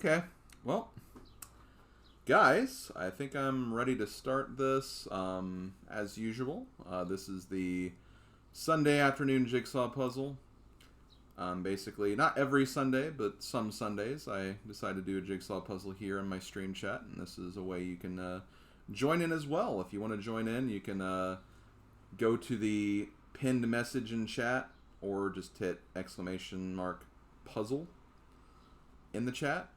Okay. Well, guys, I think I'm ready to start this. As usual, this is the Sunday afternoon jigsaw puzzle. Basically, not every Sunday, but some Sundays, I decide to do a jigsaw puzzle here in my stream chat, and this is a way you can join in as well. If you want to join in, you can go to the pinned message in chat, or just hit !puzzle in the chat.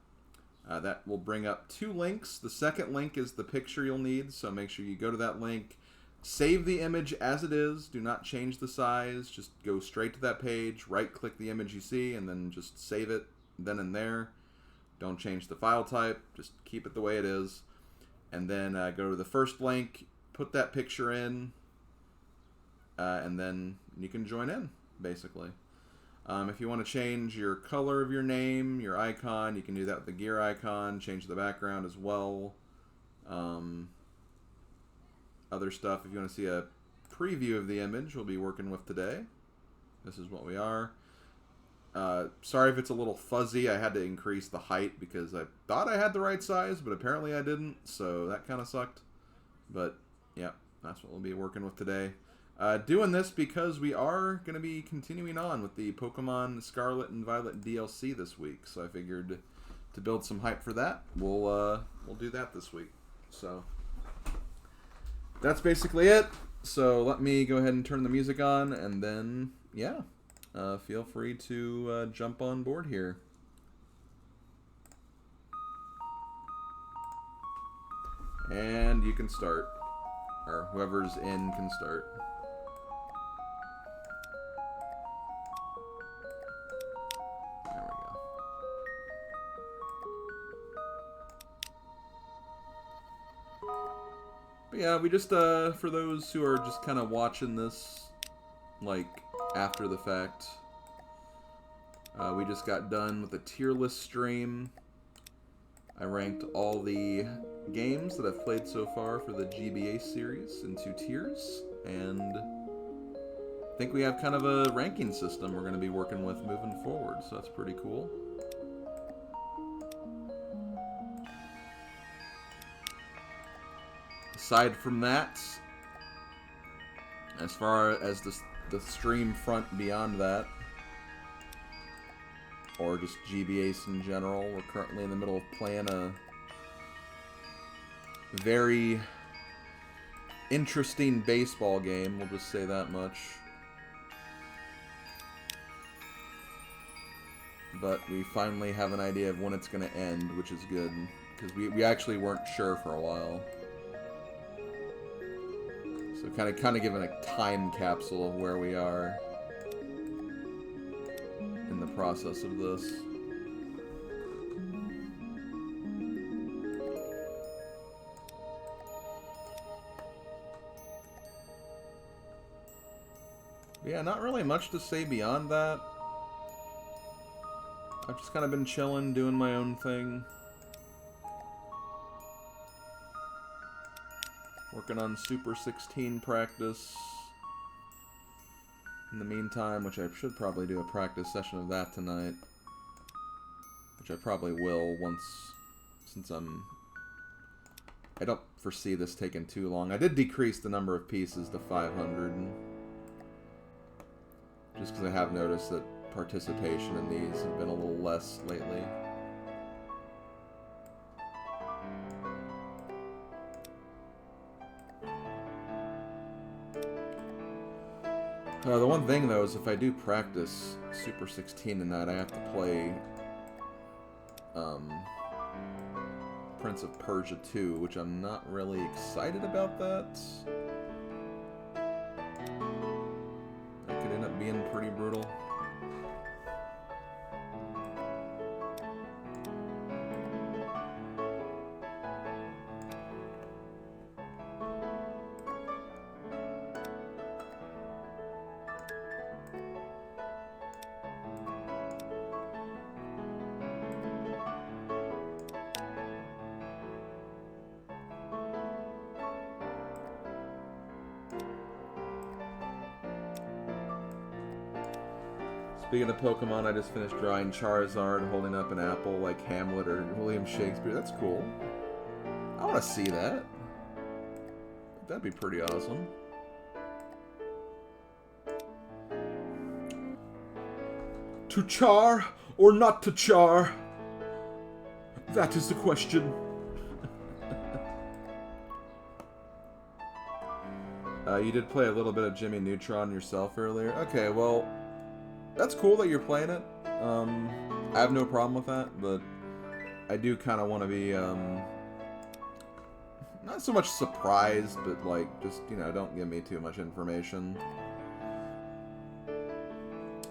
That will bring up two links. The second link is the picture you'll need, so make sure you go to that link. Save the image as it is. Do not change the size. Just go straight to that page, right-click the image you see, and then just save it then and there. Don't change the file type. Just keep it the way it is. And then go to the first link, put that picture in, and then you can join in, basically. If you want to change your color of your name, your icon, you can do that with the gear icon. Change the background as well. Other stuff, if you want to see a preview of the image we'll be working with today, this is what we are. Sorry if it's a little fuzzy. I had to increase the height because I thought I had the right size, but apparently I didn't, so that kind of sucked. But, yeah, that's what we'll be working with today. Doing this because we are going to be continuing on with the Pokemon Scarlet and Violet DLC this week. So I figured to build some hype for that, we'll do that this week. So that's basically it. So let me go ahead and turn the music on, and then, yeah, feel free to jump on board here. And you can start. Or whoever's in can start. But yeah, we just, for those who are just kind of watching this, like, after the fact, we just got done with a tier list stream. I ranked all the games that I've played so far for the GBA series into tiers, and I think we have kind of a ranking system we're going to be working with moving forward, so that's pretty cool. Aside from that, as far as the stream front beyond that, or just GBAs in general, we're currently in the middle of playing a very interesting baseball game, we'll just say that much. But we finally have an idea of when it's going to end, which is good, because we actually weren't sure for a while. So kind of giving a time capsule of where we are in the process of this. But yeah, not really much to say beyond that. I've just kind of been chilling, doing my own thing. Working on Super 16 practice in the meantime, which I should probably do a practice session of that tonight. Which I probably will since I don't foresee this taking too long. I did decrease the number of pieces to 500. Just because I have noticed that participation in these have been a little less lately. The one thing, though, is if I do practice Super 16 tonight, I have to play Prince of Persia 2, which I'm not really excited about that. That could end up being pretty brutal. Speaking of Pokemon, I just finished drawing Charizard holding up an apple like Hamlet or William Shakespeare. That's cool. I want to see that. That'd be pretty awesome. To char or not to char? That is the question. You did play a little bit of Jimmy Neutron yourself earlier. Okay, well, that's cool that you're playing it. I have no problem with that, but I do kind of want to be, not so much surprised, but, like, just, you know, don't give me too much information.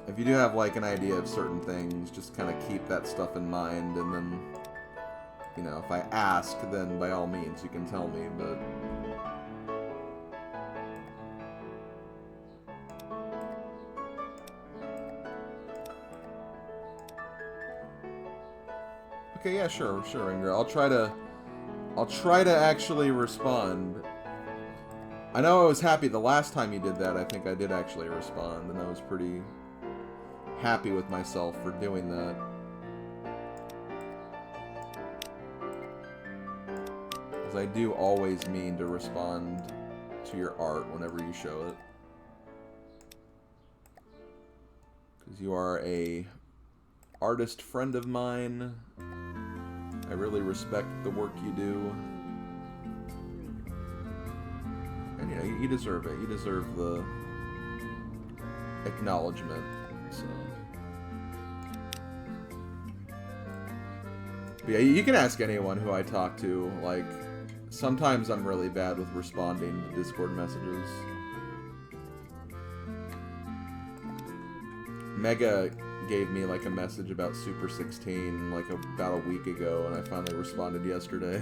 If you do have, like, an idea of certain things, just kind of keep that stuff in mind, and then, you know, if I ask, then by all means you can tell me, but... Okay, yeah, sure, Inger. I'll try to actually respond. I know I was happy the last time you did that. I think I did actually respond, and I was pretty happy with myself for doing that. Because I do always mean to respond to your art whenever you show it. Because you are a artist friend of mine. I really respect the work you do. And, you know, you deserve it. You deserve the acknowledgement. So. But yeah, you can ask anyone who I talk to. Like, sometimes I'm really bad with responding to Discord messages. Mega gave me like a message about Super 16 like about a week ago, and I finally responded yesterday.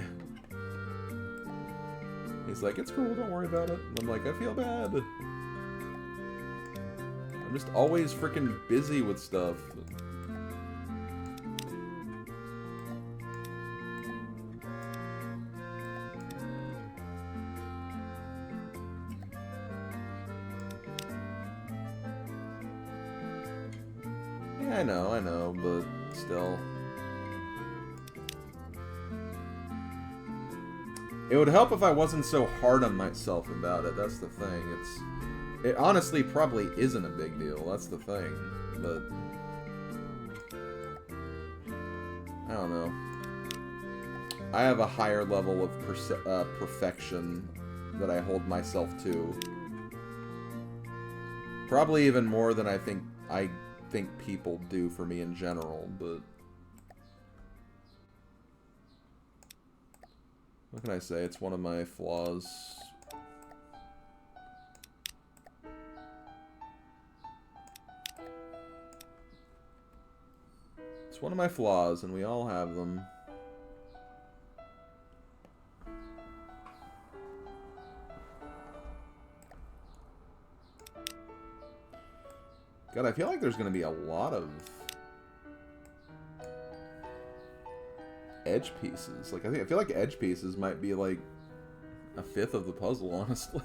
He's like, it's cool, don't worry about it. And I'm like, I feel bad. I'm just always freaking busy with stuff. Yeah, I know, but still. It would help if I wasn't so hard on myself about it, that's the thing. It honestly probably isn't a big deal, that's the thing, but... I don't know. I have a higher level of perfection that I hold myself to. Probably even more than I think people do for me in general, but... What can I say? It's one of my flaws. It's one of my flaws, and we all have them. God, I feel like there's going to be a lot of edge pieces. Like, I feel like edge pieces might be like a fifth of the puzzle, honestly.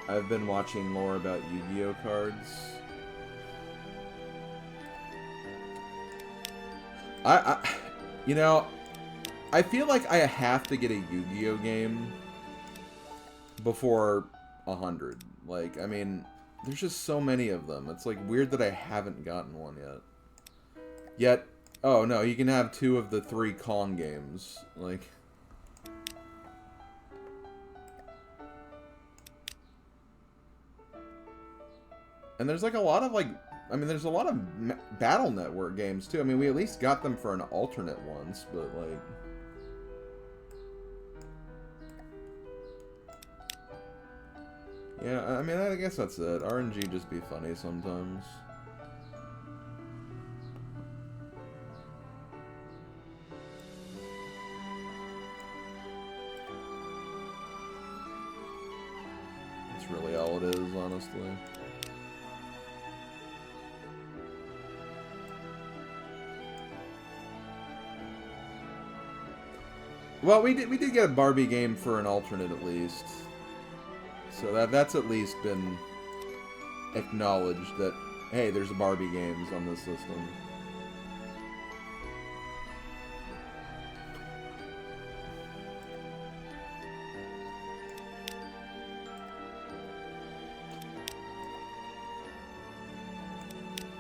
I've been watching more about Yu-Gi-Oh cards. You know, I feel like I have to get a Yu-Gi-Oh game before 100. Like, I mean, there's just so many of them. It's like weird that I haven't gotten one yet. Oh no, you can have 2 of the 3 Kong games. Like... And there's like a lot of like, I mean, there's a lot of Battle Network games too. I mean, we at least got them for an alternate once, but like, Yeah, I mean, I guess that's it. RNG just be funny sometimes. That's really all it is, honestly. Well, we did get a Barbie game for an alternate at least. So that's at least been acknowledged that, hey, there's Barbie games on this system.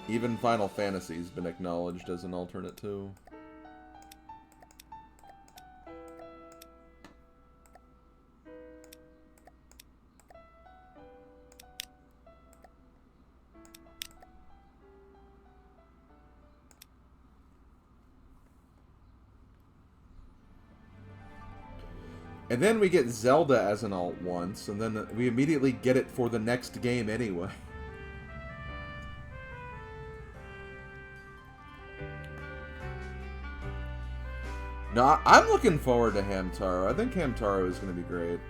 Even Final Fantasy's been acknowledged as an alternate too. And then we get Zelda as an alt once, and then we immediately get it for the next game anyway. No, I'm looking forward to Hamtaro. I think Hamtaro is going to be great.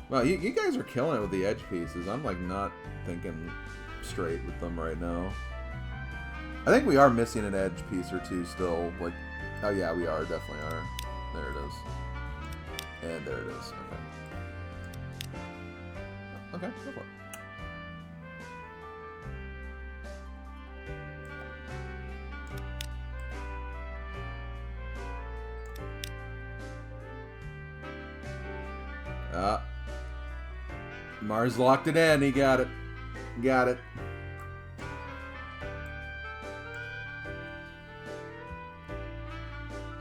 Wow, you guys are killing it with the edge pieces. I'm, like, not thinking straight with them right now. I think we are missing an edge piece or two still. Like, oh yeah, we are. Definitely are. There it is. And there it is. Okay. Okay, go for it. Mars locked it in. He got it. Got it.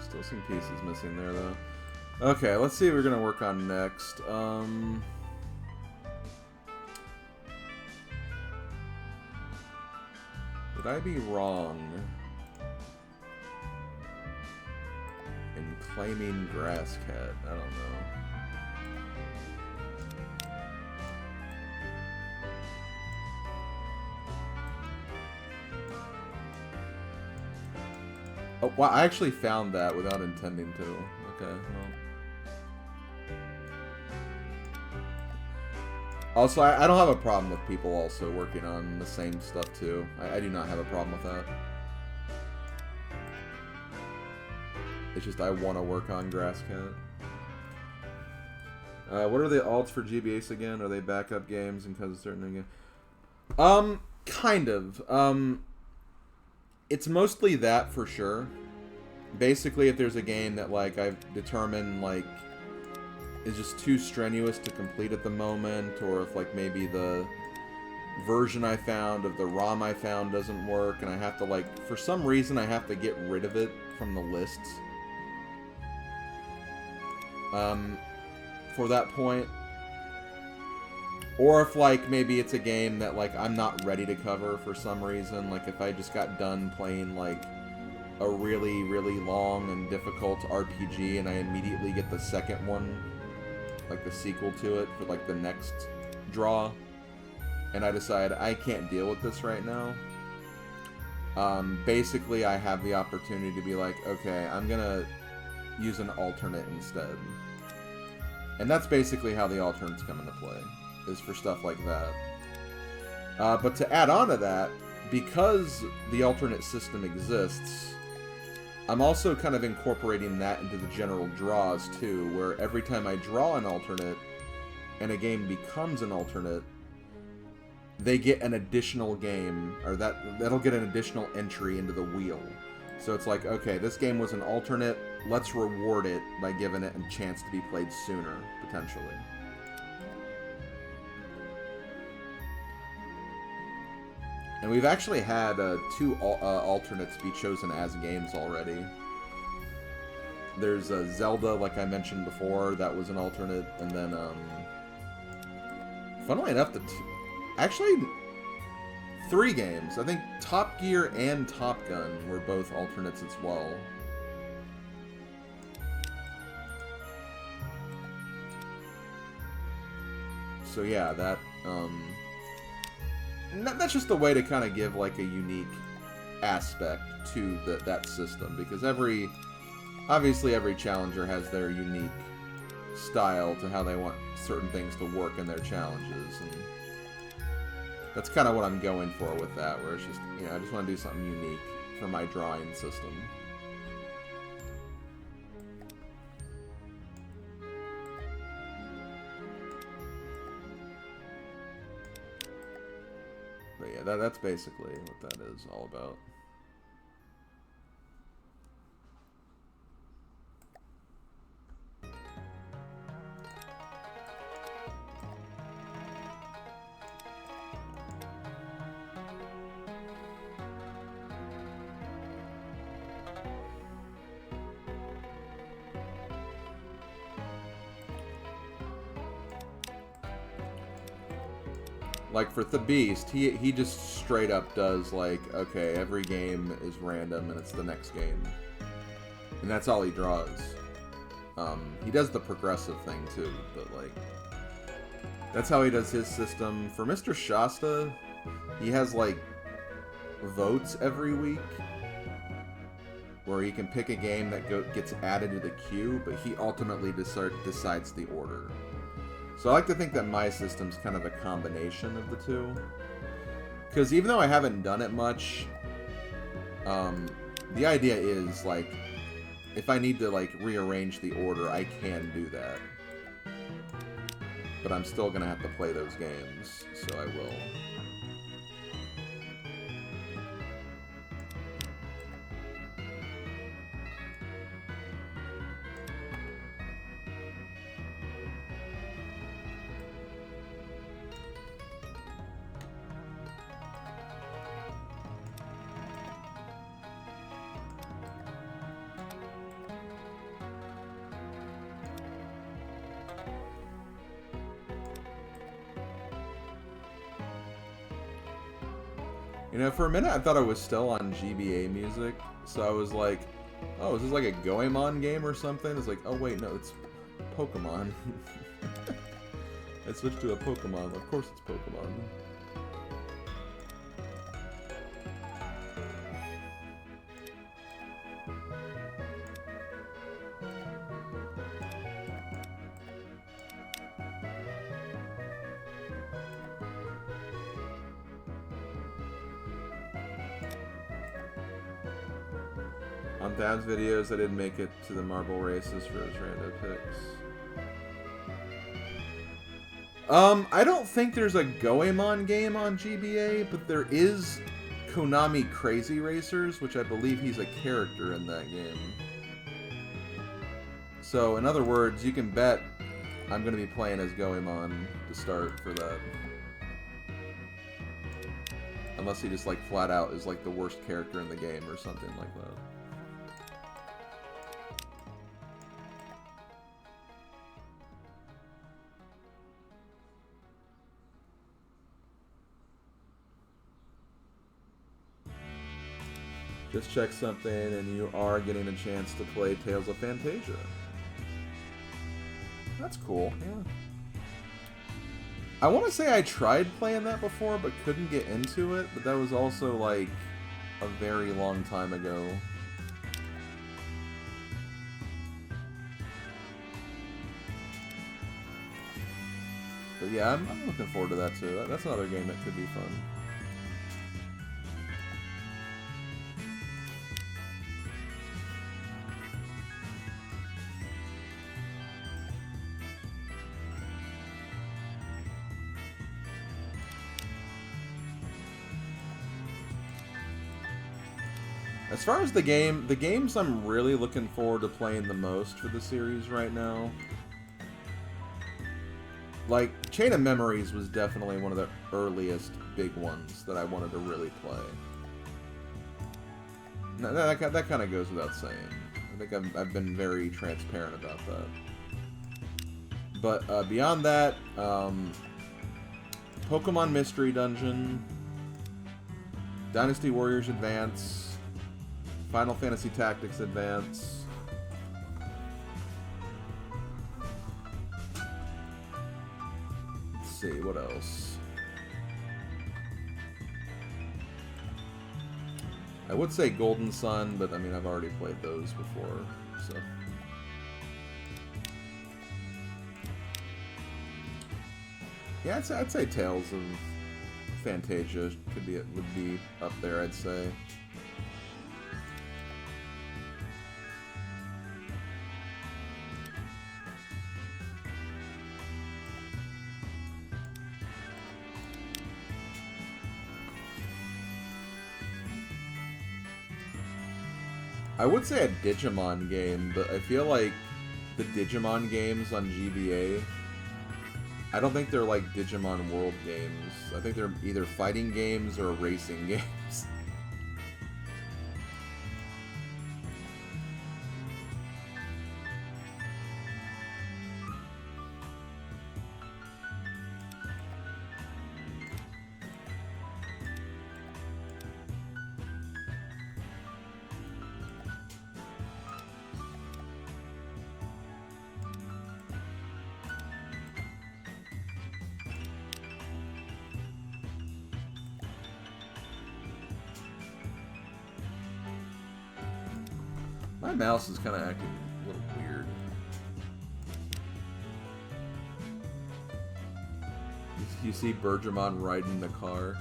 Still some pieces missing there, though. Okay, let's see what we're going to work on next. Would I be wrong in claiming Grass Cat? I don't know. Oh, well, I actually found that without intending to. Okay, well. Also, I don't have a problem with people also working on the same stuff, too. I do not have a problem with that. It's just I want to work on Grass Cat. What are the alts for GBAs again? Are they backup games and because of certain game? Kind of. It's mostly that for sure. Basically, if there's a game that, like, I've determined, like, is just too strenuous to complete at the moment, or if, like, maybe the version I found of the ROM I found doesn't work, and I have to, like, for some reason I have to get rid of it from the lists. For that point. Or if, like, maybe it's a game that, like, I'm not ready to cover for some reason. Like, if I just got done playing, like, a really, really long and difficult RPG and I immediately get the second one, like, the sequel to it for, like, the next draw, and I decide I can't deal with this right now, basically I have the opportunity to be like, okay, I'm gonna use an alternate instead. And that's basically how the alternates come into play. Is for stuff like that. But to add on to that, because the alternate system exists, I'm also kind of incorporating that into the general draws too, where every time I draw an alternate and a game becomes an alternate, they get an additional game, or that'll get an additional entry into the wheel. So it's like, okay, this game was an alternate, let's reward it by giving it a chance to be played sooner, potentially. And we've actually had two alternates be chosen as games already. There's Zelda, like I mentioned before, that was an alternate, and then, funnily enough, actually, 3 games. I think Top Gear and Top Gun were both alternates as well. So yeah, that's just a way to kind of give like a unique aspect to that system, because obviously every challenger has their unique style to how they want certain things to work in their challenges, and that's kind of what I'm going for with that, where it's just, you know, I just want to do something unique for my drawing system. But yeah, that's basically what that is all about. Like for the Beast, he just straight up does like, okay, every game is random and it's the next game, and that's all he draws. He does the progressive thing too, but like that's how he does his system. For Mr. Shasta, he has like votes every week where he can pick a game that gets added to the queue, but he ultimately decides the order. So I like to think that my system's kind of a combination of the two. Because even though I haven't done it much, the idea is, like, if I need to, like, rearrange the order, I can do that. But I'm still going to have to play those games, so I will. You know, for a minute I thought I was still on GBA music, so I was like, oh, is this like a Goemon game or something? It's like, oh wait, no, it's Pokemon. I switched to a Pokemon. Of course it's Pokemon. On Thad's videos, I didn't make it to the marble races for his rando picks. I don't think there's a Goemon game on GBA, but there is Konami Crazy Racers, which I believe he's a character in that game. So, in other words, you can bet I'm going to be playing as Goemon to start for that. Unless he just, like, flat out is, like, the worst character in the game or something like that. Just check something and you are getting a chance to play Tales of Phantasia. That's cool, yeah. I want to say I tried playing that before but couldn't get into it, but that was also like a very long time ago. But yeah, I'm looking forward to that too. That's another game that could be fun. As far as the games I'm really looking forward to playing the most for the series right now, like, Chain of Memories was definitely one of the earliest big ones that I wanted to really play. No, that kind of goes without saying. I think I've been very transparent about that. But beyond that, Pokemon Mystery Dungeon, Dynasty Warriors Advance, Final Fantasy Tactics Advance. Let's see, what else? I would say Golden Sun, but I mean, I've already played those before, so. Yeah, I'd say Tales of Fantasia would be up there, I'd say. I would say a Digimon game, but I feel like the Digimon games on GBA, I don't think they're like Digimon World games. I think they're either fighting games or racing games. My mouse is kind of acting a little weird. You see Bergermon riding the car.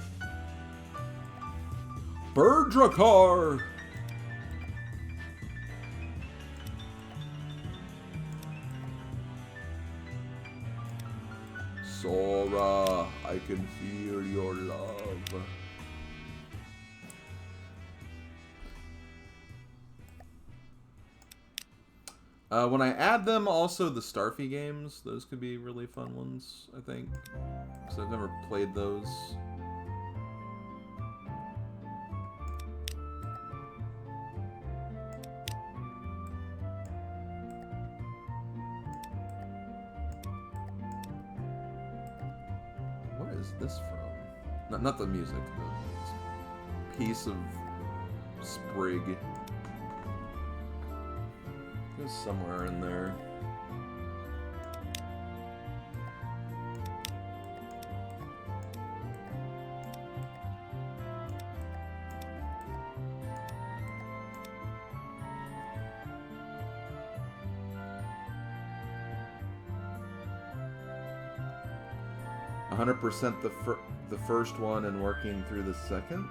Berdracar! Sora, I can feel your love. When I add them, also the Starfy games, those could be really fun ones, I think. Because I've never played those. What is this from? Not the music, the piece of sprig. It's somewhere in there. %, the first one and working through the second.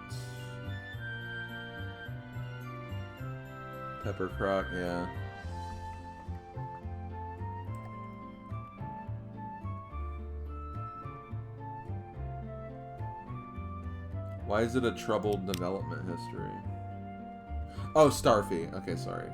Pepper Croc, yeah. Why is it a troubled development history? Oh, Starfy. Okay, sorry.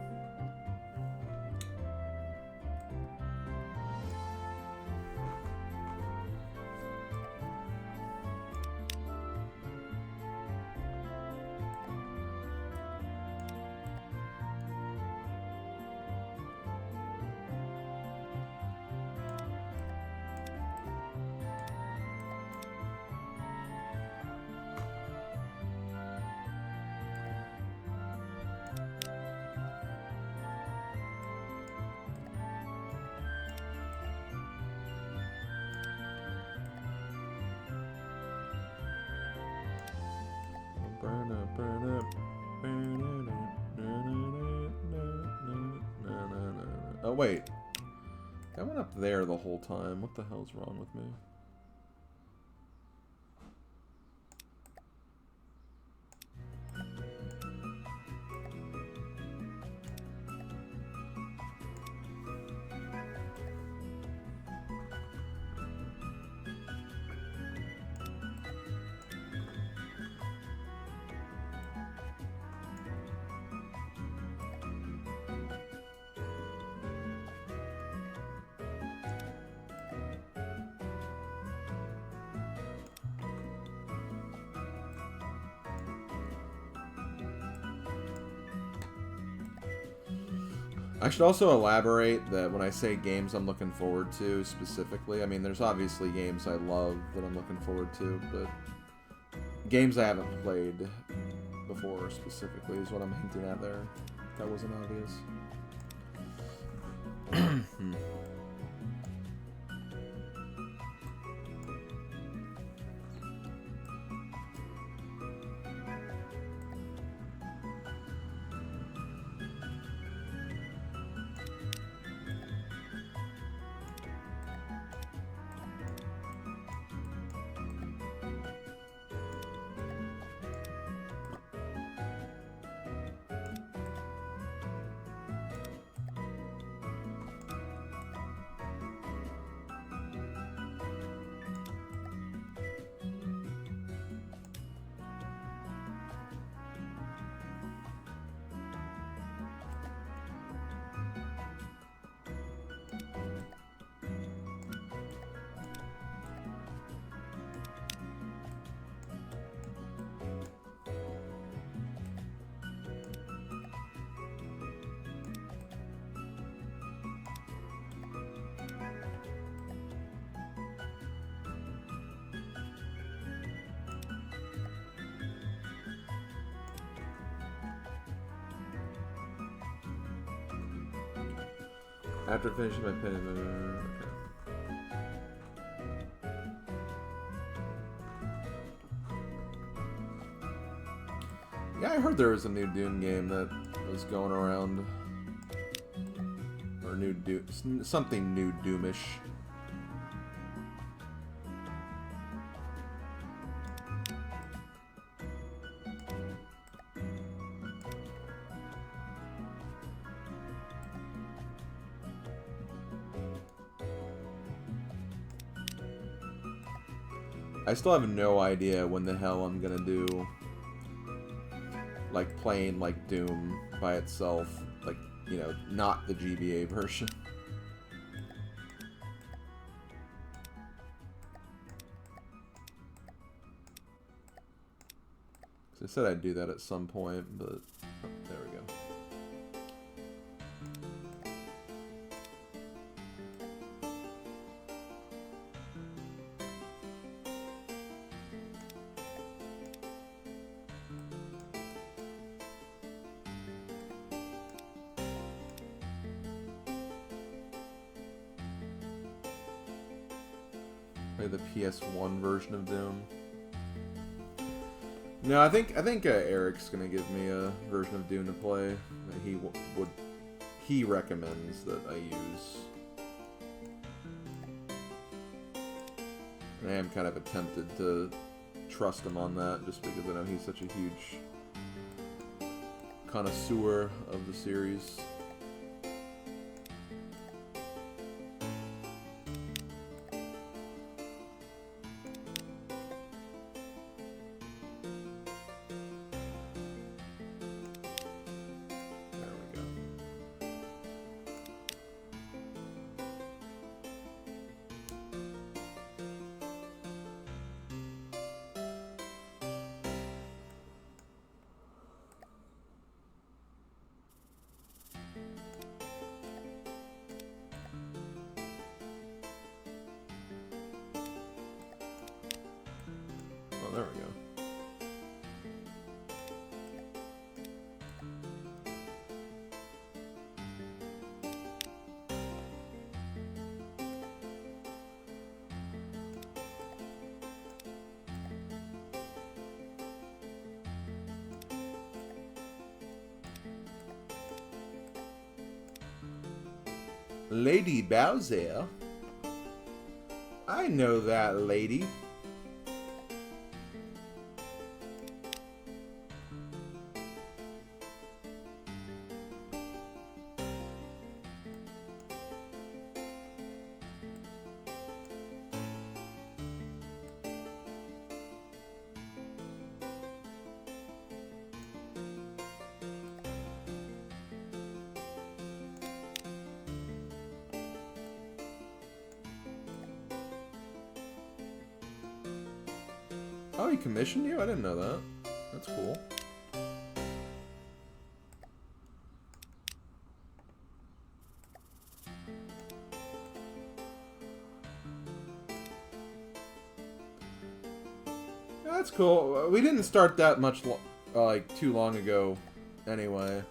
Oh, wait. I went up there the whole time. What the hell's wrong with me? I should also elaborate that when I say games I'm looking forward to specifically, I mean, there's obviously games I love that I'm looking forward to, but games I haven't played before specifically is what I'm hinting at there. That wasn't obvious. After finishing my pen, okay. Yeah, I heard there was a new Doom game that was going around, or new Doom, something new Doomish. I still have no idea when the hell I'm gonna do, like, playing, like, Doom by itself. Like, you know, not the GBA version. I said I'd do that at some point, but oh, there we go. Play the PS1 version of Doom. No, I think Eric's gonna give me a version of Doom to play that he recommends that I use. And I am kind of tempted to trust him on that, just because I know he's such a huge connoisseur of the series. Oh, there we go. Lady Bowser? I know that lady. Oh, he commissioned you? I didn't know that. That's cool. That's cool. We didn't start that much, like, too long ago, anyway.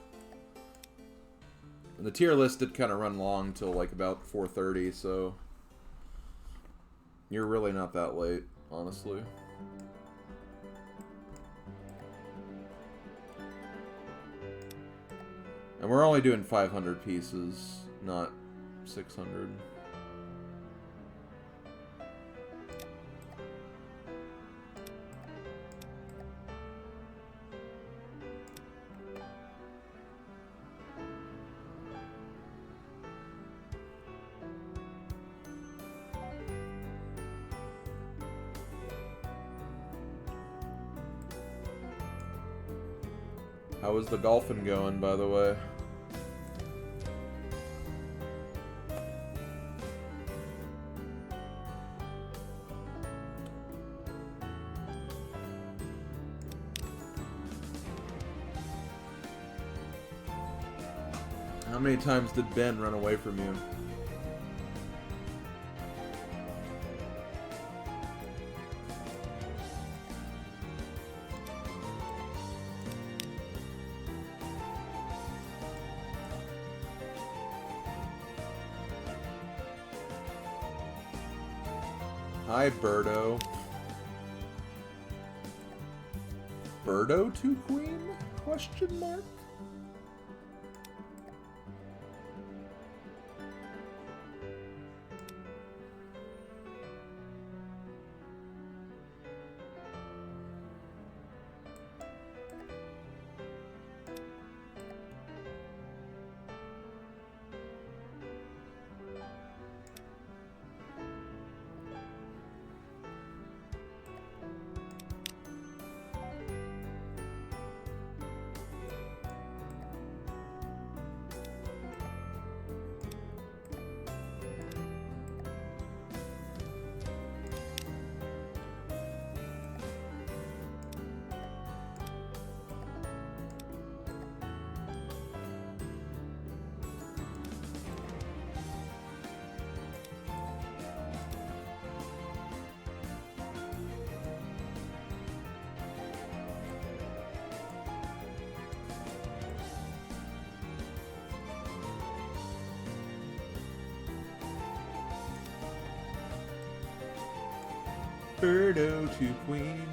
And the tier list did kind of run long till, like, about 4:30, so... You're really not that late, honestly. And we're only doing 500 pieces, not 600. How is the golfing going, by the way? How many times did Ben run away from you? Hi, Birdo. Birdo to Queen? Question mark? Birdo to Queen.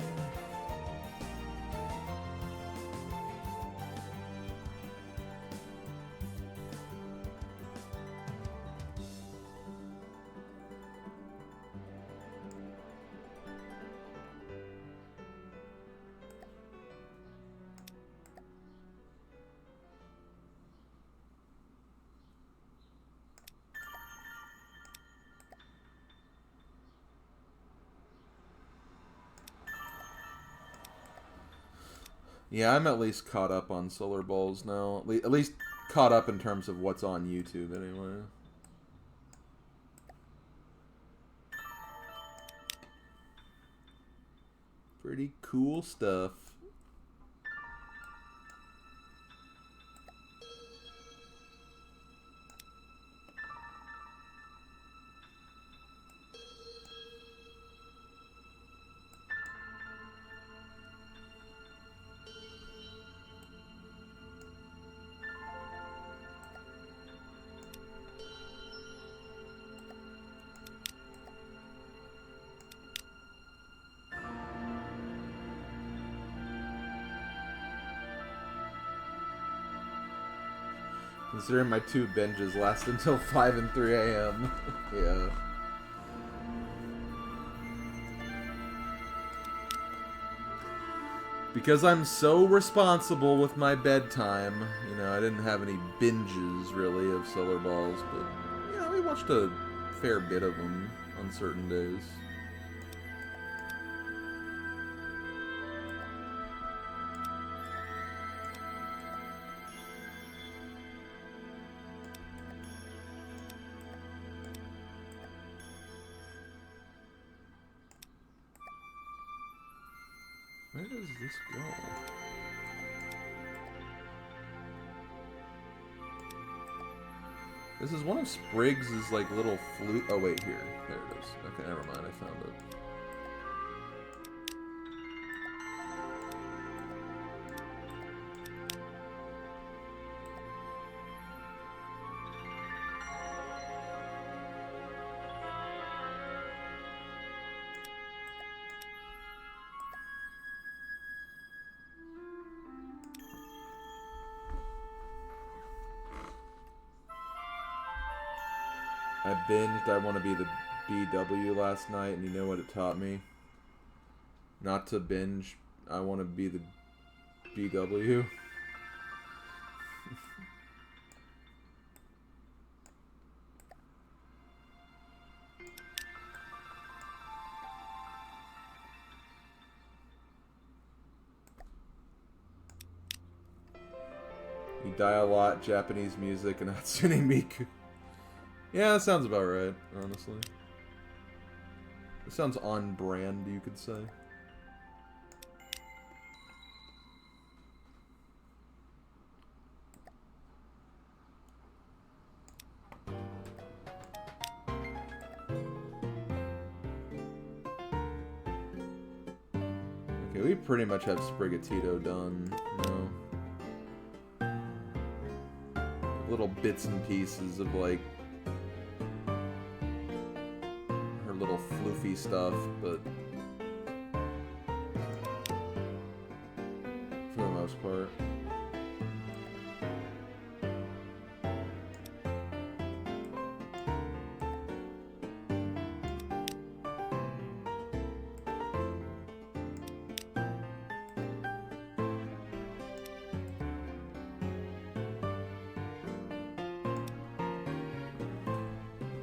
Yeah, I'm at least caught up on Solar Balls now. At least caught up in terms of what's on YouTube, anyway. Pretty cool stuff. Considering my 2 binges last until 5 and 3 a.m. Yeah. Because I'm so responsible with my bedtime, you know, I didn't have any binges, really, of Solar Balls, but, you know, we watched a fair bit of them on certain days. Where does this go? This is one of Spriggs' like little flute. Oh wait, here. There it is. Okay, never mind. I found it. I binged I Want to Be the BW last night, and you know what it taught me? Not to binge I Want to Be the BW. You die a lot, Japanese music, and Hatsune Miku. Yeah, that sounds about right, honestly. It sounds on brand, you could say. Okay, we pretty much have Sprigatito done, little bits and pieces of, like, her little floofy stuff, but for the most part.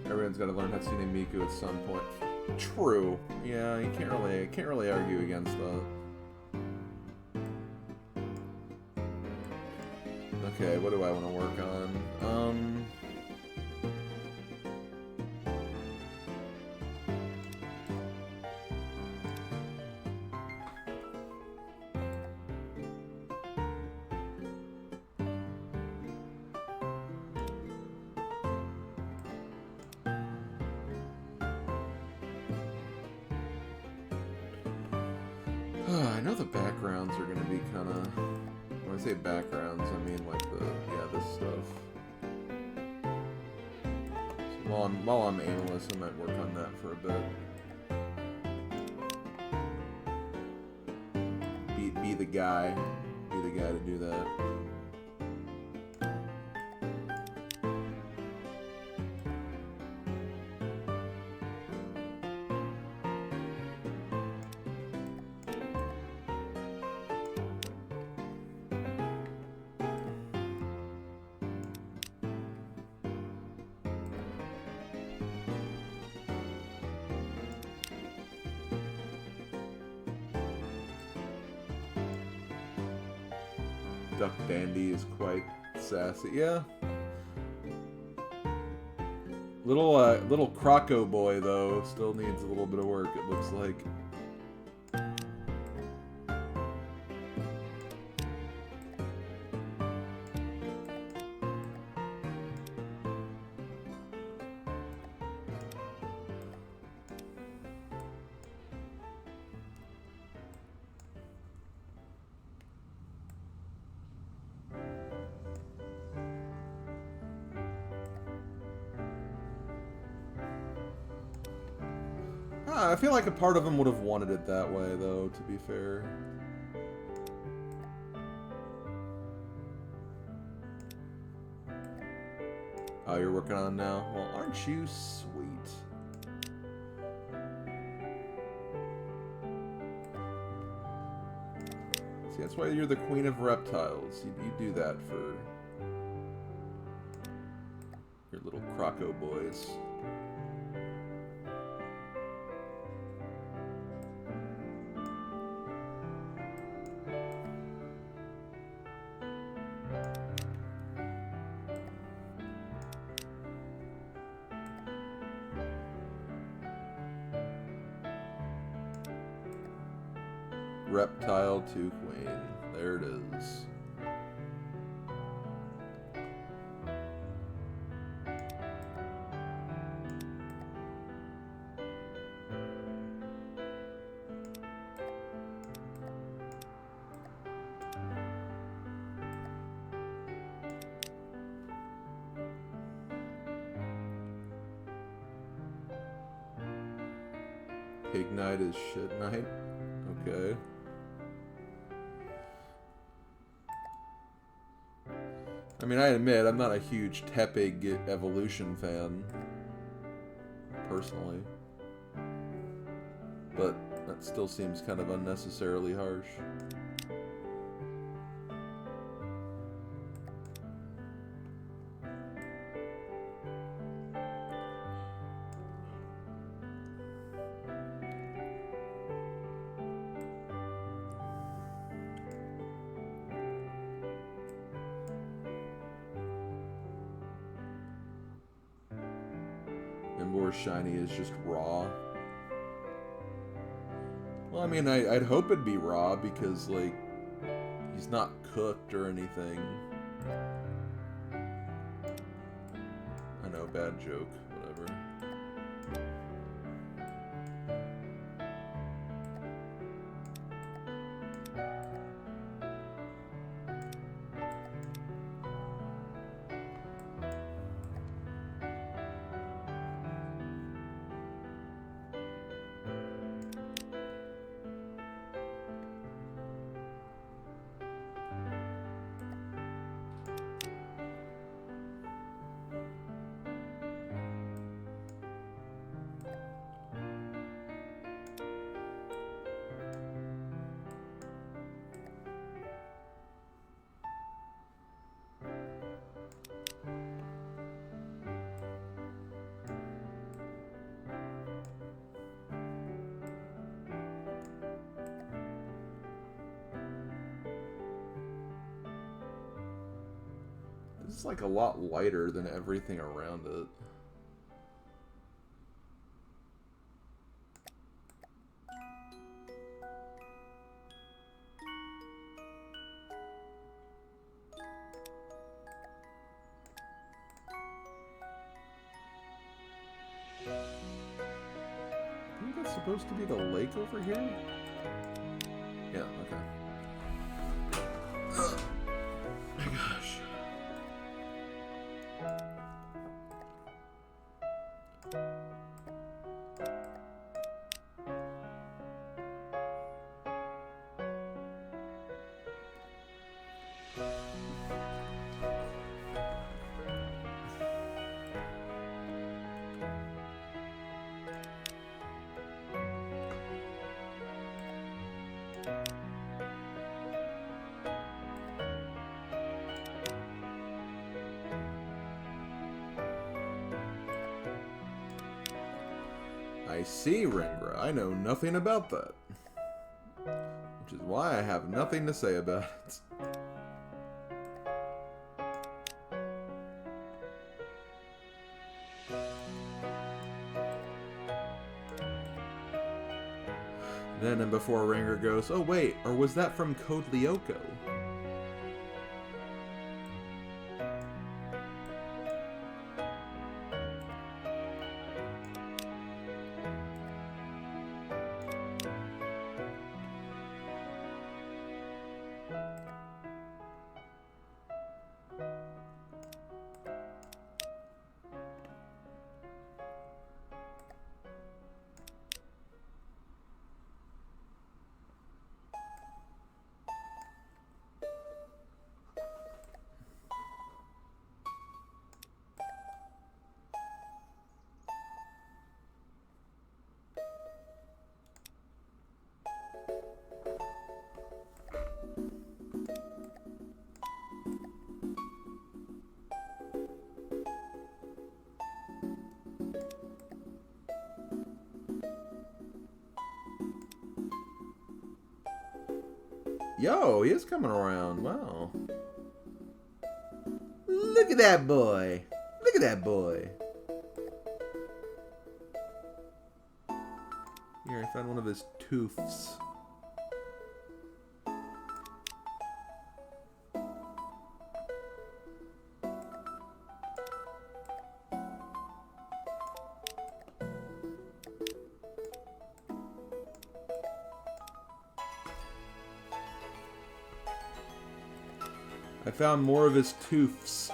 Everyone's got to learn Hatsune Miku at some point. True. Yeah, you can't really argue against that. Okay, what do I want to work on? I know the backgrounds are gonna be kind of. When I say backgrounds, I mean like this stuff. So while I'm aimless, I might work on that for a bit. Be the guy to do that. Duck Dandy is quite sassy. Yeah. Little Croco boy though still needs a little bit of work, it looks like. I feel like a part of him would have wanted it that way, though, to be fair. Oh, you're working on it now? Well, aren't you sweet? See, that's why you're the queen of reptiles. You do that for your little Croco boys. Reptile to queen. There it is. Pig night is shit night. Okay. I mean, I admit, I'm not a huge Tepig Evolution fan. personally. But that still seems kind of unnecessarily harsh. And more shiny is just raw. Well, I mean, I'd hope it'd be raw because, like, he's not cooked or anything. I know, bad joke, whatever. This is like a lot lighter than everything around it. I think that's supposed to be the lake over here? Yeah, okay. Oh my gosh. I see, Ringra. I know nothing about that. Which is why I have nothing to say about it. Then and before Ringra goes, oh wait, or was that from Code Lyoko? Yo, he is coming around. Wow. Look at that boy. Look at that boy. Here, I found one of his tooths. I found more of his tooths.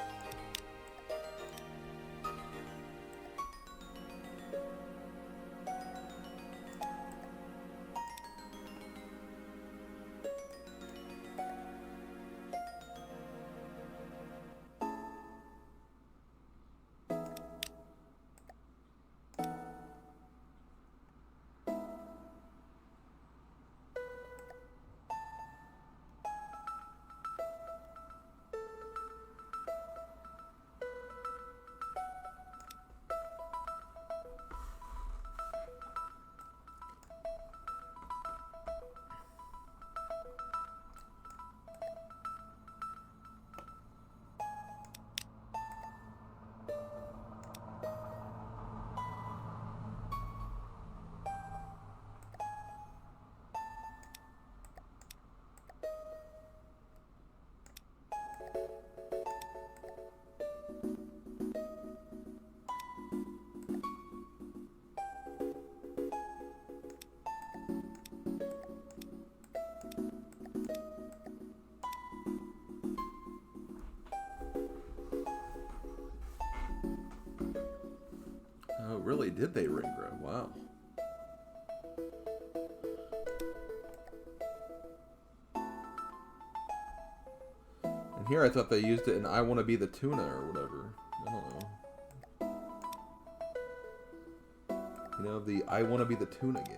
really did they ring grow? Wow. And here I thought they used it in I Want to Be the Tuna or whatever. I don't know. You know, the I Want to Be the Tuna game.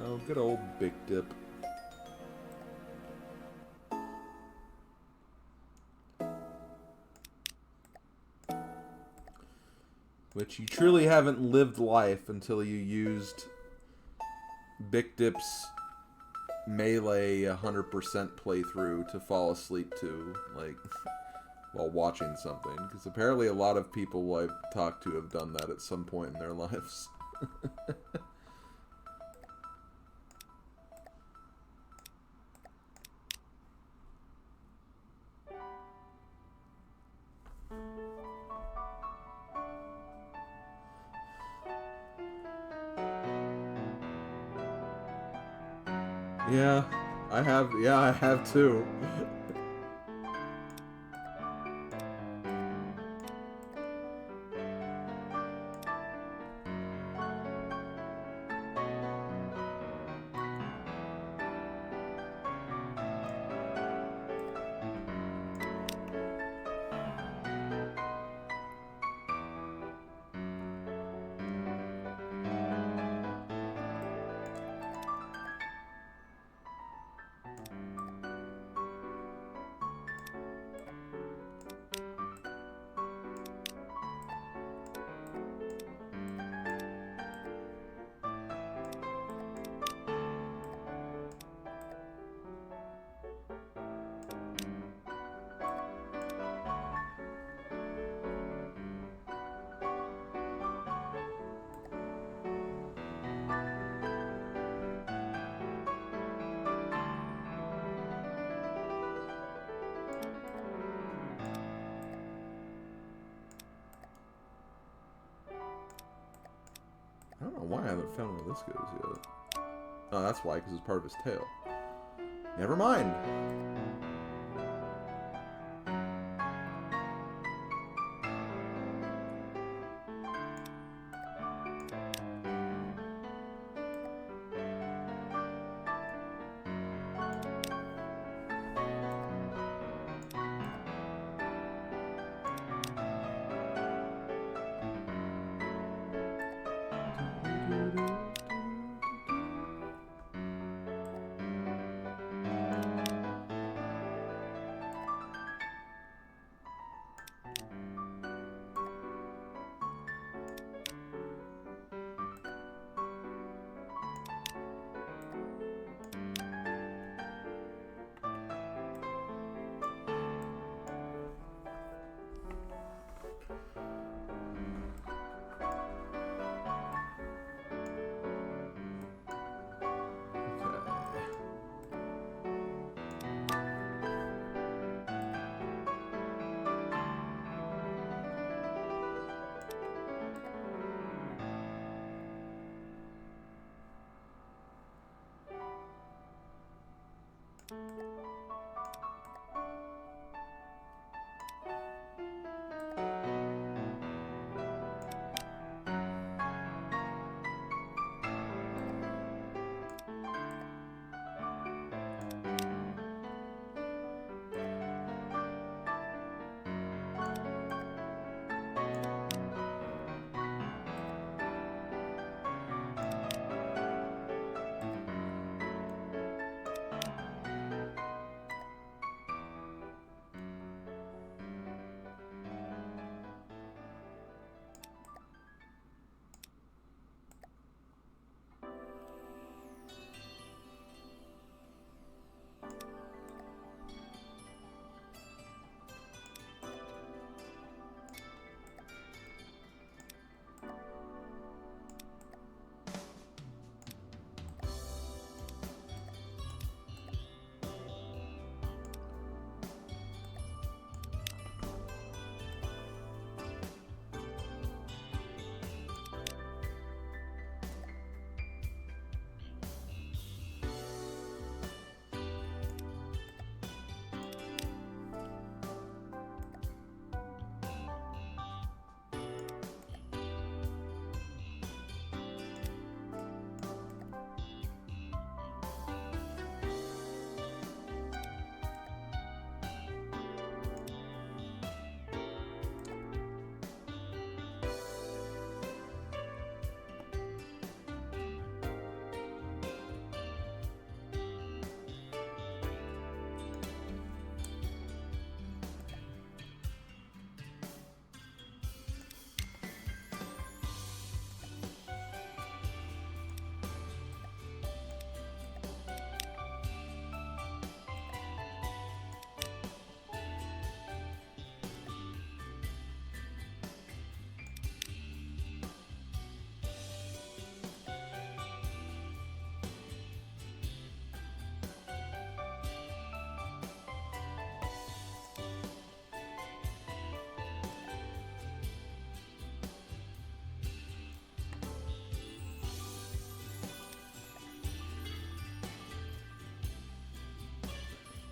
Oh, good old Big Dip. Which you truly haven't lived life until you used Big Dip's Melee 100% playthrough to fall asleep to, like, while watching something. Because apparently a lot of people I've talked to have done that at some point in their lives. Yeah, I have. Yeah, I have too. I don't know why I haven't found where this goes yet. Oh, that's why, because it's part of his tail. Never mind.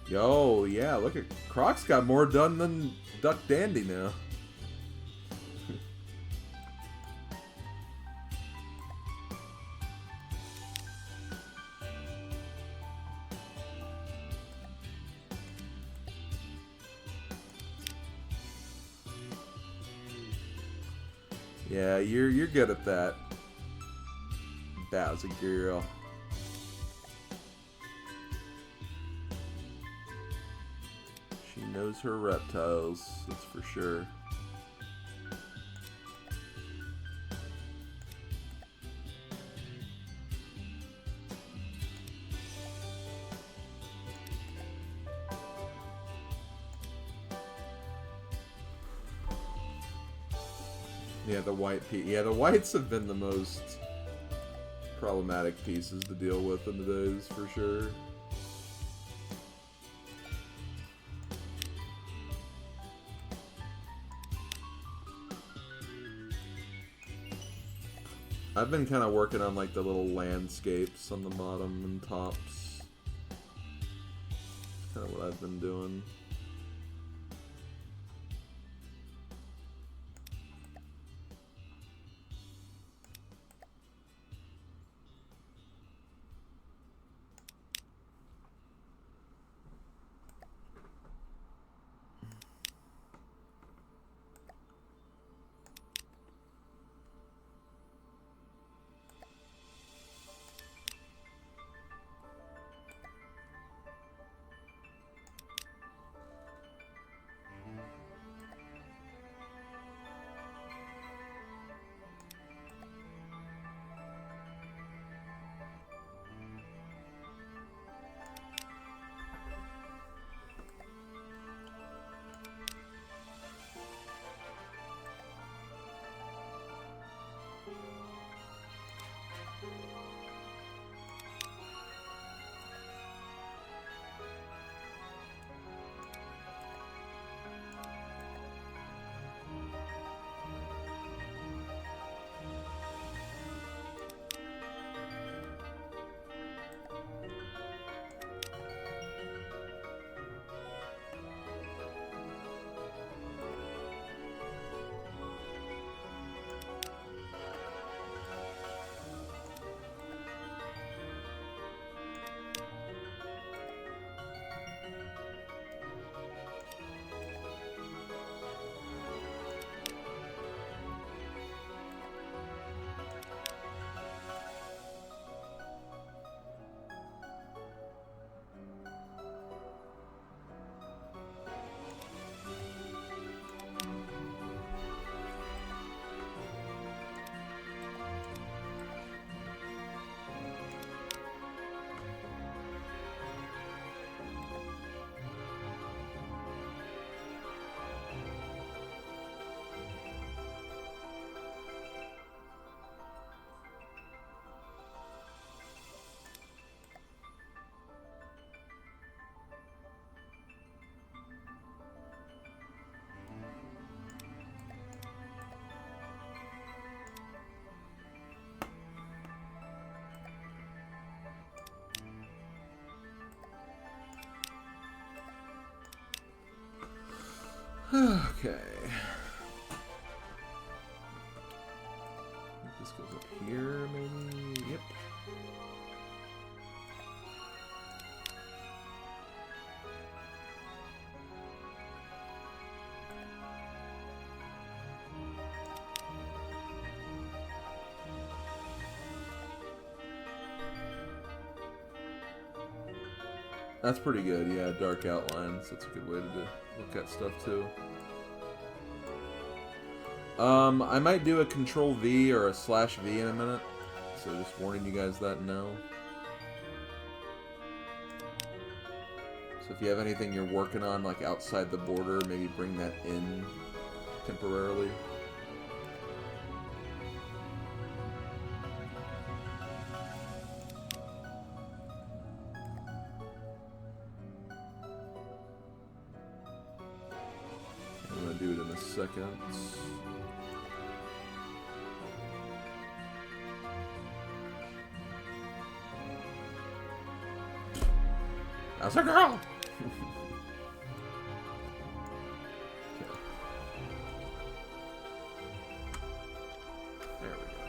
Yo, yeah, look at Croc's got more done than Duck Dandy now. Yeah, you're good at that. Bowser girl. She knows her reptiles, that's for sure. Yeah, the white piece. Yeah, the whites have been the most problematic pieces to deal with in the days, for sure. I've been kind of working on like the little landscapes on the bottom and tops. That's kind of what I've been doing. Okay. I think this goes up here, maybe? Yep. That's pretty good, yeah, dark outlines. That's a good way to look at stuff, too. I might do a Control V or a /V in a minute. So just warning you guys that now. So if you have anything you're working on, like outside the border, maybe bring that in temporarily. I'm gonna do it in a second. That's a girl! There we go.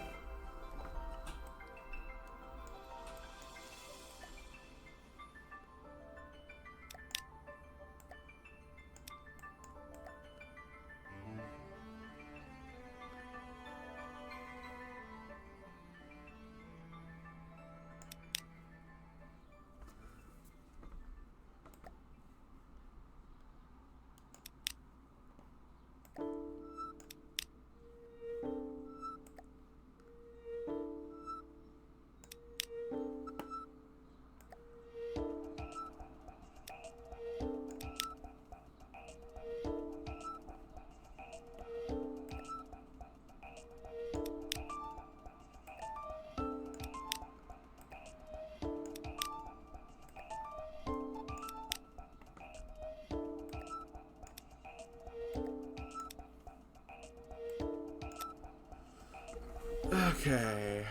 Okay.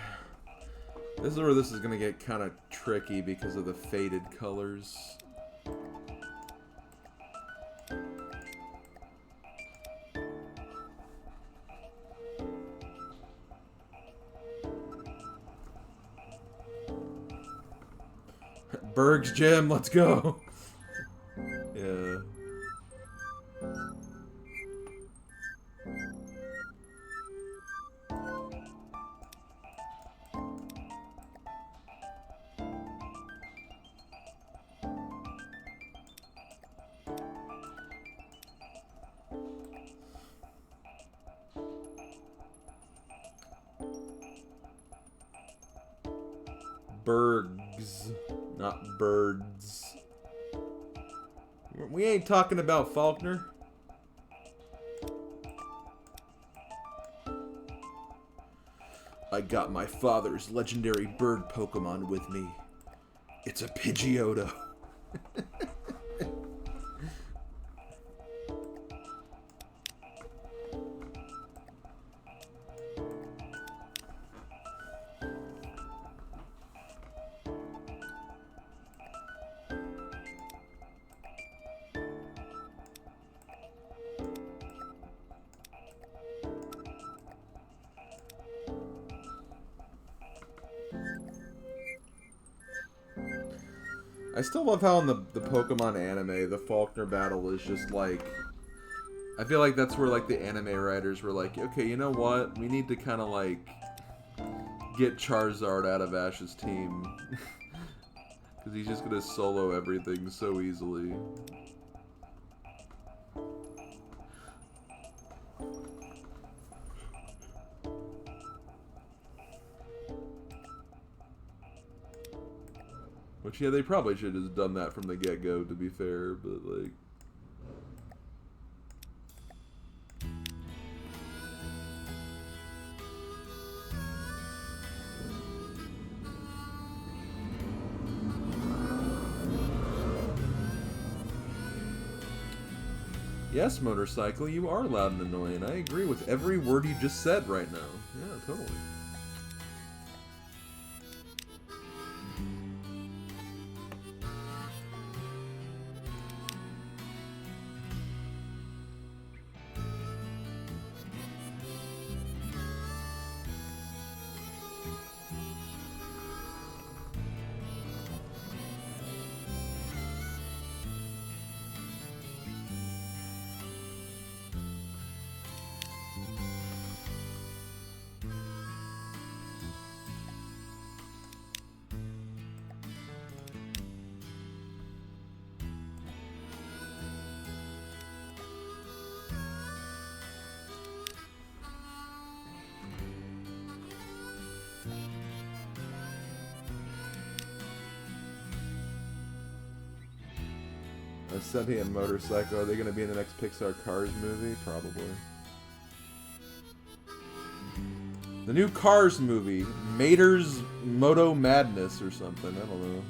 This is where this is going to get kind of tricky because of the faded colors. Berg's Gym, let's go! Yeah. Bergs, not birds. We ain't talking about Faulkner. I got my father's legendary bird Pokemon with me. It's a Pidgeotto. I still love how in the Pokemon anime, the Faulkner battle is just like... I feel like that's where like the anime writers were like, okay, you know what? We need to kind of like get Charizard out of Ash's team. Because he's just going to solo everything so easily. Which, yeah, they probably should have done that from the get-go, to be fair, but, like... Yes, Motorcycle, you are loud and annoying. I agree with every word you just said right now. Yeah, totally. Senti and Motorcycle, are they going to be in the next Pixar Cars movie? Probably. The new Cars movie, Mater's Moto Madness or something, I don't know.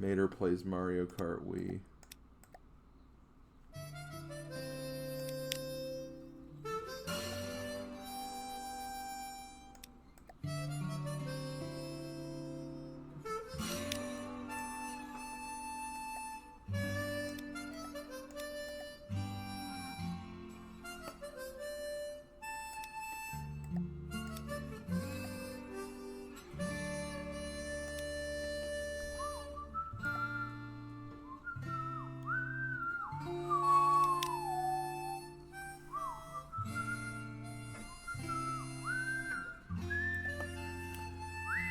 Mater plays Mario Kart Wii.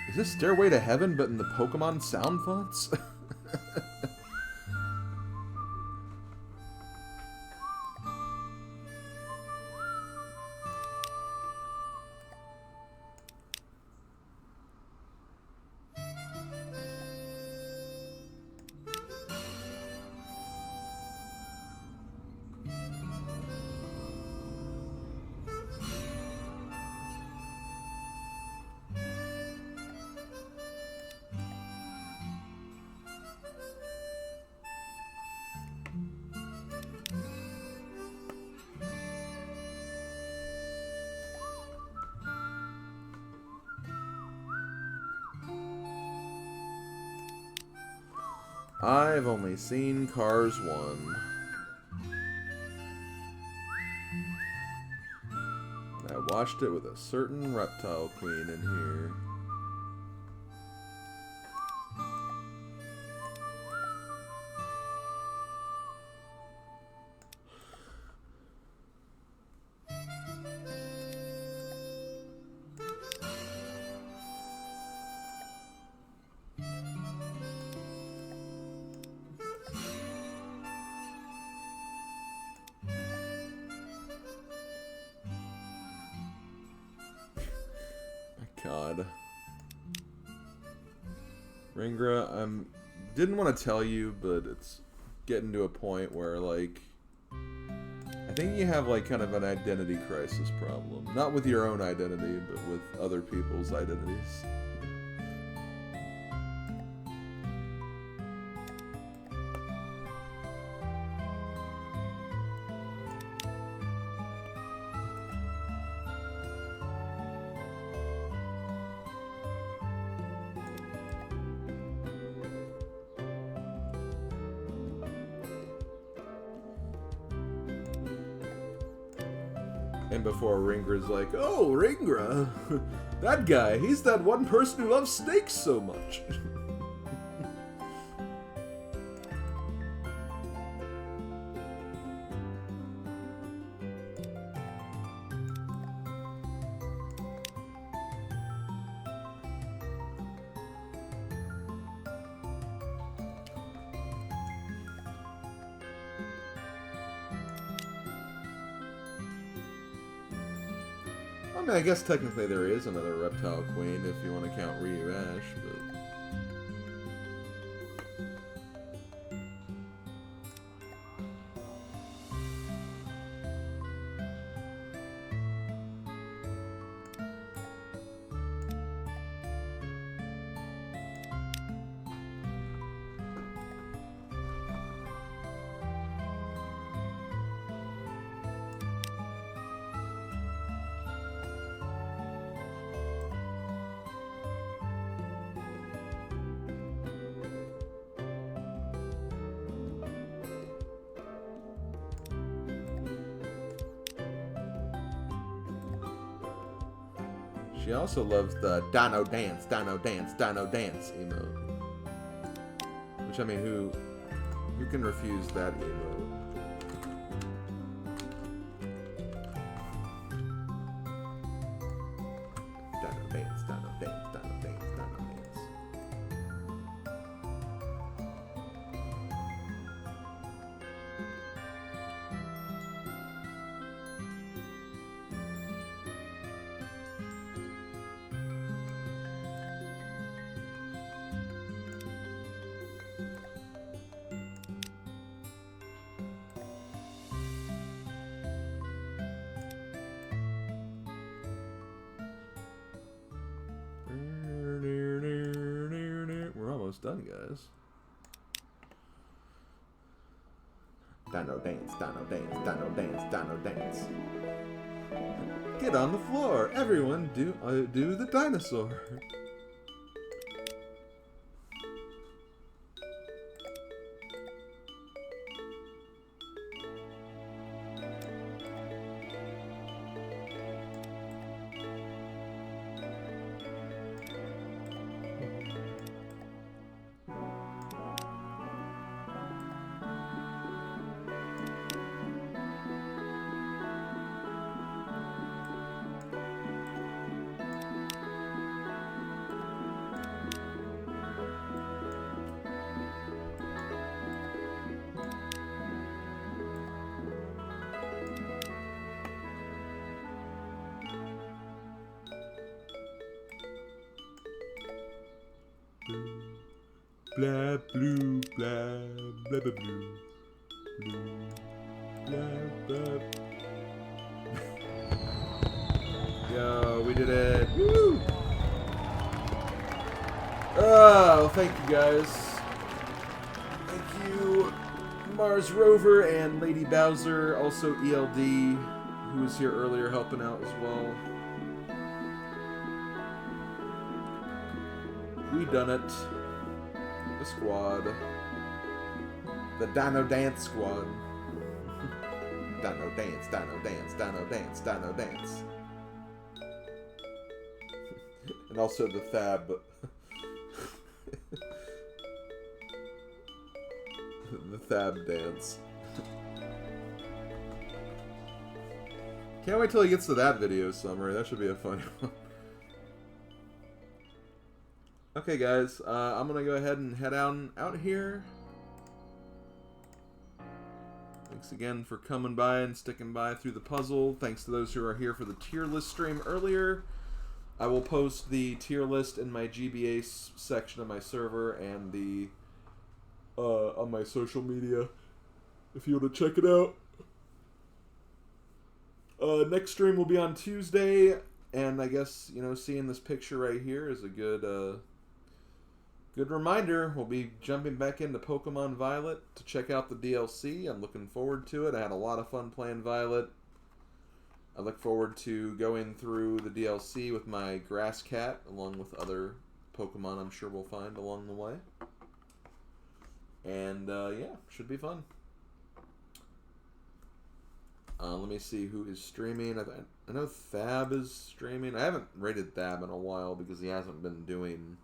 Is this Stairway to Heaven, but in the Pokemon sound fonts? I've only seen Cars 1. I watched it with a certain reptile queen in here. God. Ringra, didn't want to tell you, but it's getting to a point where, like, I think you have, like, kind of an identity crisis problem. Not with your own identity, but with other people's identities. And before Ringra's like, oh, Ringra, that guy, he's that one person who loves snakes so much. I mean, I guess technically there is another reptile queen if you want to count Ryu Ash, but... She also loves the Dino Dance, Dino Dance, Dino Dance emote. Which, I mean, who can refuse that emote? Dino Dance, Dino Dance, Dino Dance, Dino Dance. We're almost done, guys. Dino dance, dino dance, dino dance, dino dance. Get on the floor. Everyone do the dinosaur. Blah, blue, blah, blah, blah, blue. Blue, blah, blah. Yo, we did it. Woo! Oh, thank you guys. Thank you, Mars Rover and Lady Bowser. Also ELD, who was here earlier helping out as well. We done it. The squad. The Dino Dance Squad. Dino Dance, Dino Dance, Dino Dance, Dino Dance. And also the Thab. The Thab dance. Can't wait till he gets to that video summary. That should be a funny one. Okay, guys, I'm gonna go ahead and head out here. Thanks again for coming by and sticking by through the puzzle. Thanks to those who are here for the tier list stream earlier. I will post the tier list in my GBA section of my server and the on my social media if you want to check it out. Next stream will be on Tuesday, and I guess, you know, seeing this picture right here is a good good reminder. We'll be jumping back into Pokemon Violet to check out the DLC. I'm looking forward to it. I had a lot of fun playing Violet. I look forward to going through the DLC with my Grass Cat, along with other Pokemon I'm sure we'll find along the way. And, yeah, should be fun. Let me see who is streaming. I know Thab is streaming. I haven't rated Thab in a while because he hasn't been doing...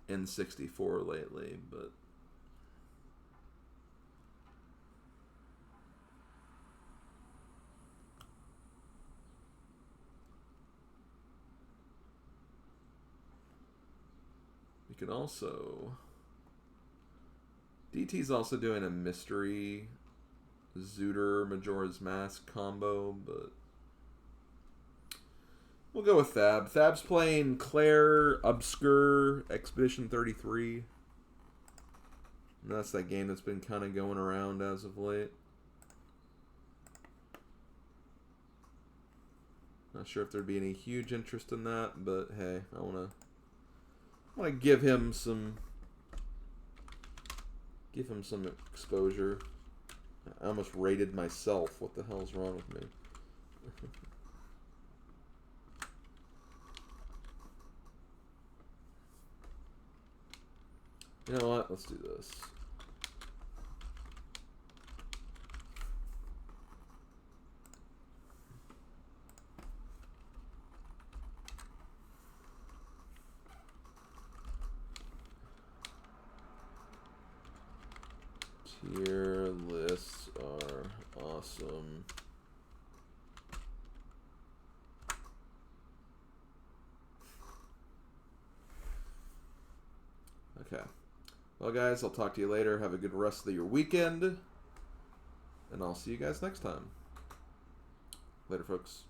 N64 lately, but... You can also... DT's also doing a mystery Zooter Majora's Mask combo, but... We'll go with Thab. Thab's playing Claire Obscure Expedition 33. And that's that game that's been kind of going around as of late. Not sure if there'd be any huge interest in that, but hey, I want to give him some exposure. I almost rated myself. What the hell's wrong with me? You know what? Let's do this. Tier lists are awesome. Okay. Well, guys, I'll talk to you later. Have a good rest of your weekend. And I'll see you guys next time. Later, folks.